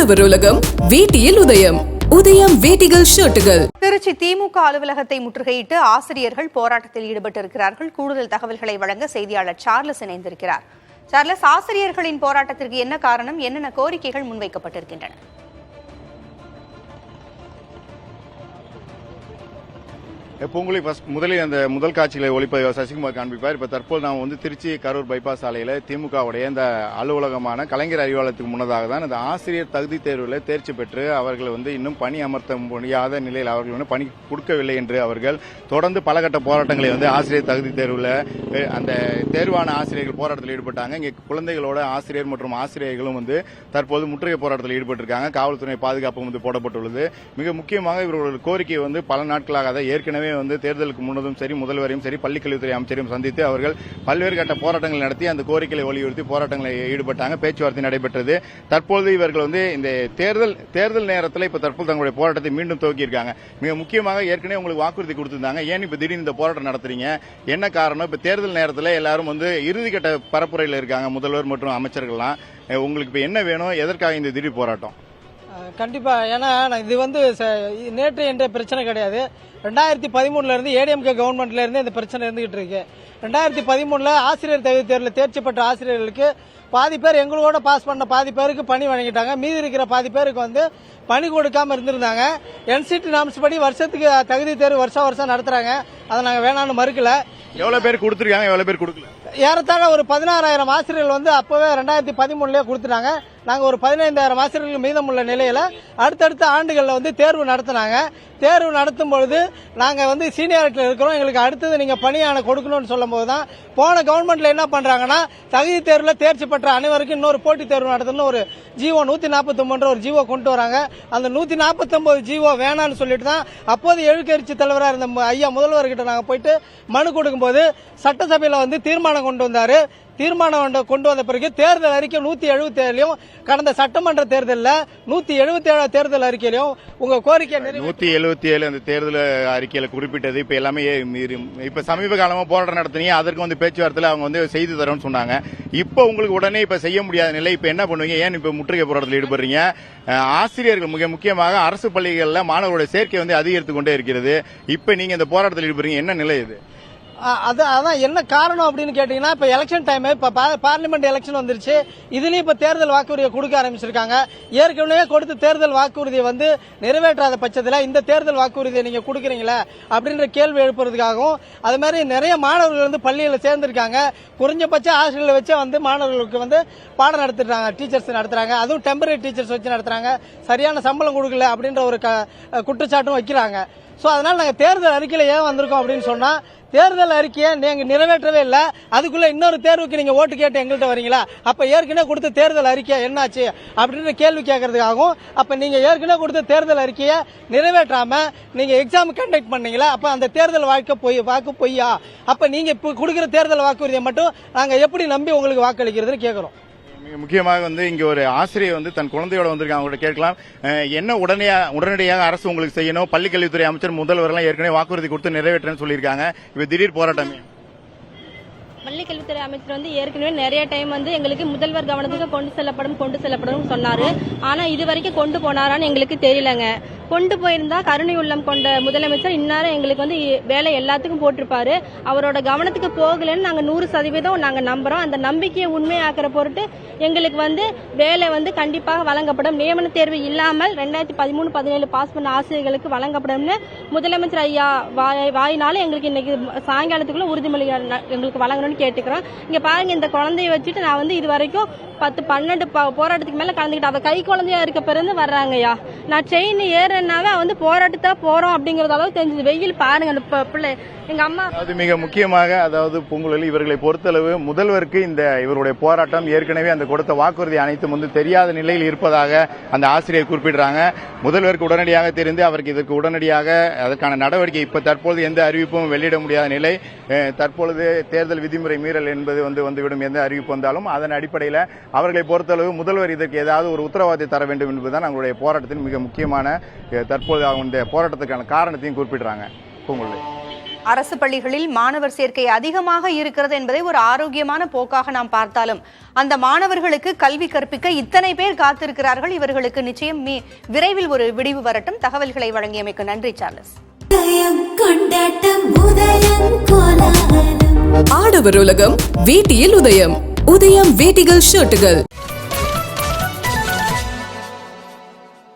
உழவர் உலகம் வேட்டியில் உதயம். உதயம் வேட்டிகள் ஷர்ட்டுகள். திருச்சி திமுக அலுவலகத்தை முற்றுகையிட்டு ஆசிரியர்கள் போராட்டத்தில் ஈடுபட்டிருக்கிறார்கள். கூடுதல் தகவல்களை வழங்க செய்தியாளர் சார்லஸ் இணைந்திருக்கிறார். சார்லஸ், ஆசிரியர்களின் போராட்டத்திற்கு என்ன காரணம்? என்னென்ன கோரிக்கைகள் முன்வைக்கப்பட்டிருக்கின்றன? பூங்குழி முதலில் அந்த முதல் காட்சிகளை ஒளிப்பதிவு சசிகுமார் காண்பிப்பார். இப்ப தற்போது நாம் வந்து திருச்சி கரூர் பைபாஸ் சாலையில திமுகவுடைய இந்த அலுவலகமான கலைஞர் அறிவாலயத்துக்கு முன்னதாக தான் இந்த ஆசிரியர் தகுதி தேர்வில் தேர்ச்சி பெற்று அவர்கள் வந்து இன்னும் பணி அமர்த்த முடியாத நிலையில் அவர்கள் வந்து பணி கொடுக்கவில்லை என்று அவர்கள் தொடர்ந்து பலகட்ட போராட்டங்களை வந்து ஆசிரியர் தகுதி தேர்வில் அந்த தேர்வான ஆசிரியர்கள் போராட்டத்தில் ஈடுபட்டாங்க. இங்கே குழந்தைகளோட ஆசிரியர் மற்றும் ஆசிரியர்களும் வந்து தற்போது முற்றுகை போராட்டத்தில் ஈடுபட்டிருக்காங்க. காவல்துறை பாதுகாப்பு வந்து போடப்பட்டுள்ளது. மிக முக்கியமாக இவர்களோட கோரிக்கை வந்து பல நாட்களாக அதை ஏற்கனவே வந்து தேர்தலுக்கு முன்னதும் சரி, முதல்வரையும் சரி, பள்ளிக்கல்வித்துறை அமைச்சரையும் சந்தித்து அவர்கள் பல்வேறு கட்ட போராட்டங்கள் நடத்தி அந்த கோரிக்கைகளை வலியுறுத்தி போராட்டங்களில் ஈடுபட்டாங்க. பேச்சுவார்த்தை நடைபெற்றது. தற்போது இவர்கள் வந்து இந்த தேர்தல் நேரத்தில் இப்ப தற்போது தங்களுடைய போராட்டத்தை மீண்டும் துவக்கியிருக்காங்க. மிக முக்கியமாக ஏற்கனவே உங்களுக்கு வாக்குறுதி கொடுத்திருந்தாங்க. ஏன் இப்ப திடீர்னு இந்த போராட்டம் நடத்துறீங்க? என்ன காரணம்? இப்ப தேர்தல் நேரத்தில் எல்லாரும் வந்து இறுதிக்கட்ட பரப்புரையில் இருக்காங்க, முதல்வர் மற்றும் அமைச்சர்கள்லாம். உங்களுக்கு இப்ப என்ன வேணும்? எதற்காக இந்த திடீர் போராட்டம்? கண்டிப்பா, ஏன்னா இது வந்து நேற்று என்ற பிரச்சனை கிடையாது. 2013 இருந்து ஏடிஎம்கே கவர்மெண்ட்ல இருந்து இந்த பிரச்சனை இருந்துகிட்டு இருக்கு. 2013 ஆசிரியர் தகுதி தேர்வில் தேர்ச்சி பெற்ற ஆசிரியர்களுக்கு பாதி பேர் எங்களோட பாஸ் பண்ண பாதி பேருக்கு பணி வழங்கிட்டாங்க. மீதி இருக்கிற பாதி பேருக்கு வந்து பணி கொடுக்காம இருந்திருந்தாங்க. என்சிடி நாம்ஸ் படி வருஷத்துக்கு தகுதி தேர்வு வருஷம் நடத்துறாங்க. அதை நாங்க வேணான்னு மறுக்கல. எவ்வளவு பேர் கொடுத்திருக்காங்க, எவ்வளவு பேர் கொடுக்கல? ஏறத்தாழ ஒரு 16,000 ஆசிரியர்கள் வந்து அப்பவே 2013 கொடுத்துட்டாங்க. நாங்க ஒரு 15,000 ஆசிரியர்கள் மீதமுள்ள நிலையில அடுத்தடுத்த ஆண்டுகள்ல வந்து தேர்வு நடத்தினாங்க. தேர்வு நடத்தும் பொழுது நாங்க வந்து சீனியாரிட்டியில் இருக்கிறோம், எங்களுக்கு அடுத்தது நீங்க பணியான கொடுக்கணும்னு சொல்லும் போதுதான் போன கவர்மெண்ட்ல என்ன பண்றாங்கன்னா, தகுதி தேர்வில் தேர்ச்சி பெற்ற அனைவருக்கும் இன்னொரு போட்டித் தேர்வு நடத்தணும் ஒரு ஜிஓ 149 ஒரு ஜிஓ கொண்டு வராங்க. அந்த 149 ஜிஓ வேணான்னு சொல்லிட்டு தான் அப்போது எழுக்கரிச்சி தலைவராக இருந்த ஐயா முதல்வர்கிட்ட நாங்க போயிட்டு மனு கொடுக்கும்போது சட்டசபையில வந்து தீர்மானம் கொண்டு வந்தாரு. தீர்மானம் கொண்டு வந்த பிறகு தேர்தல் அறிக்கை 177 கடந்த சட்டமன்ற தேர்தலில் 177 தேர்தல் அறிக்கையிலும் உங்க கோரிக்கை 177 அந்த தேர்தல் அறிக்கையில குறிப்பிட்டது. இப்ப எல்லாமே இப்ப சமீப காலமா போராட்டம் நடத்தினீங்க, அதற்கு வந்து பேச்சுவார்த்தையில அவங்க வந்து செய்து தரோம்னு சொன்னாங்க. இப்ப உங்களுக்கு உடனே இப்ப செய்ய முடியாத நிலை, இப்ப என்ன பண்ணுவீங்க? ஏன் இப்ப முற்றுகை போராட்டத்தில் ஈடுபடுறீங்க? ஆசிரியர்கள் மிக முக்கியமாக அரசு பள்ளிகளில் மாணவர்களுடைய சேர்க்கை வந்து அதிகரித்துக் கொண்டே இருக்கிறது. இப்ப நீங்க இந்த போராட்டத்தில் ஈடுபடுறீங்க, என்ன நிலை இது? அதான் என்ன காரணம் அப்படின்னு கேட்டீங்கன்னா, இப்ப எலெக்ஷன் டைம், இப்ப பார்லிமெண்ட் எலெக்ஷன் வந்துருச்சு. இதுலயும் இப்ப தேர்தல் வாக்குறுதியை கொடுக்க ஆரம்பிச்சிருக்காங்க. ஏற்கனவே கொடுத்த தேர்தல் வாக்குறுதியை வந்து நிறைவேற்றாத பட்சத்தில் இந்த தேர்தல் வாக்குறுதியை நீங்க கொடுக்குறீங்களா அப்படின்ற கேள்வி எழுப்புறதுக்காகவும், அது மாதிரி நிறைய மாணவர்கள் வந்து பள்ளியில் சேர்ந்திருக்காங்க. குறைஞ்சபட்ச ஆசிரியர்களை வச்சு வந்து மாணவர்களுக்கு வந்து பாடம் நடத்திடுறாங்க, டீச்சர்ஸ் நடத்துறாங்க. அதுவும் டெம்பரரி டீச்சர்ஸ் வச்சு நடத்துறாங்க. சரியான சம்பளம் கொடுக்கல அப்படின்ற ஒரு குற்றச்சாட்டும் வைக்கிறாங்க. சோ அதனால நாங்க தேர்தல் அறிக்கையில ஏன் வந்திருக்கோம் அப்படின்னு சொன்னா, தேர்தல் அறிக்கையை நீங்க நிறைவேற்றவே இல்ல, அதுக்குள்ள இன்னொரு தேர்வுக்கு நீங்க ஓட்டு கேட்டு எங்கள்கிட்ட வரீங்களா? அப்ப ஏற்கனவே கொடுத்த தேர்தல் அறிக்கை என்னாச்சு அப்படின்ற கேள்வி கேட்கறதுக்காகவும், அப்ப நீங்க ஏற்கனவே கொடுத்த தேர்தல் அறிக்கையை நிறைவேற்றாம நீங்க எக்ஸாம் கண்டக்ட் பண்ணீங்களா? அப்ப அந்த தேர்தல் வாக்கு பொய்யா? அப்ப நீங்க இப்ப கொடுக்கிற தேர்தல் வாக்குறுதியை மட்டும் நாங்க எப்படி நம்பி உங்களுக்கு வாக்களிக்கிறதுன்னு கேட்கிறோம். முக்கியமாக வந்து இங்க ஒரு ஆசிரியர் வந்து தன் குழந்தையோட வந்திருக்காங்க. அவங்கள்ட்ட கேட்கலாம், என்ன உடனடியாக அரசு உங்களுக்கு செய்யணும்? பள்ளிக்கல்வித்துறை அமைச்சர் முதல்வரெல்லாம் ஏற்கனவே வாக்குறுதி கொடுத்து நிறைவேற்றேன்னு சொல்லியிருக்காங்க. இப்ப திடீர் போராட்டமே. பள்ளிக்கல்வித்துறை அமைச்சர் வந்து ஏற்கனவே நிறைய டைம் வந்து எங்களுக்கு முதல்வர் கவனத்துக்கு கொண்டு செல்லப்படும் சொன்னாரு. ஆனா இது வரைக்கும் கொண்டு போனாரான்னு எங்களுக்கு தெரியலங்க. கொண்டு போயிருந்தா கருணை உள்ளம் கொண்ட முதலமைச்சர் இந்நேரம் எங்களுக்கு வந்து வேலை எல்லாத்துக்கும் போட்டிருப்பாரு. அவரோட கவனத்துக்கு போகலன்னு நாங்க 100% நாங்க நம்புறோம். அந்த நம்பிக்கையை உண்மையாக்குற பொருட்டு எங்களுக்கு வந்து வேலை வந்து கண்டிப்பாக வழங்கப்படும். நியமன தேர்வு இல்லாமல் 2013-17 பாஸ் பண்ண ஆசிரியர்களுக்கு வழங்கப்படும்னு முதலமைச்சர் ஐயா வாயினால எங்களுக்கு இன்னைக்கு சாயங்காலத்துக்குள்ள உறுதிமொழி எங்களுக்கு வழங்கணும்னு கேட்டுக்கிறோம். இங்க பாருங்க, இந்த குழந்தைய வச்சுட்டு நான் வந்து இது வரைக்கும் 10-12 போராட்டத்துக்கு மேல கலந்துக்கிட்டு அவ கை குழந்தையா இருக்க பிறந்து வர்றாங்கய்யா. நான் செயின் ஏறனாவே வந்து போராட்டத்தா போறோம் அப்படிங்கறது அளவு தெரிஞ்சது. வெயில் பாருங்க, அந்த பிள்ளை எங்க அம்மா. அது மிக முக்கியமாக, அதாவது பூங்குழலி, இவர்களை பொறுத்தளவு முதல்வருக்கு இந்த இவருடைய போராட்டம் ஏற்கனவே அந்த கொடுத்த வாக்குறுதி அனைத்தும் வந்து தெரியாத நிலையில் இருப்பதாக அந்த ஆசிரியர் குறிப்பிடுறாங்க. முதல்வருக்கு உடனடியாக தெரிந்து அவருக்கு இதற்கு உடனடியாக அதற்கான நடவடிக்கை இப்ப தற்போது எந்த அறிவிப்பும் வெளியிட முடியாத நிலை. தற்பொழுது தேர்தல் விதிமுறை மீறல் என்பது வந்துவிடும். எந்த அறிவிப்பு வந்தாலும் அதன் அடிப்படையில் அவர்களை பொறுத்தளவு முதல்வர் இதற்கு ஏதாவது ஒரு உத்தரவாதத்தை தர வேண்டும் என்பதுதான் அவங்களுடைய போராட்டத்தின் மிக முக்கியமான தற்போது அவங்க இந்த போராட்டத்துக்கான காரணத்தையும் குறிப்பிடுறாங்க. பூங்குழலி. அரசு பள்ளிகளில் மாணவர் சேர்க்கை அதிகமாக இருக்கிறது என்பதை ஒரு ஆரோக்கியமான போக்காக நாம் பார்த்தாலும் அந்த மாணவர்களுக்கு கல்வி கற்பிக்க இத்தனை பேர் காத்திருக்கிறார்கள். இவர்களுக்கு நிச்சயம் விரைவில் ஒரு விடிவு வரட்டும். தகவல்களை வழங்கியமைக்கு நன்றி சார்லஸ். ஆடவர் உலகம் வேட்டியில் உதயம். உதயம் வேட்டிகள் ஷர்ட்டுகள்.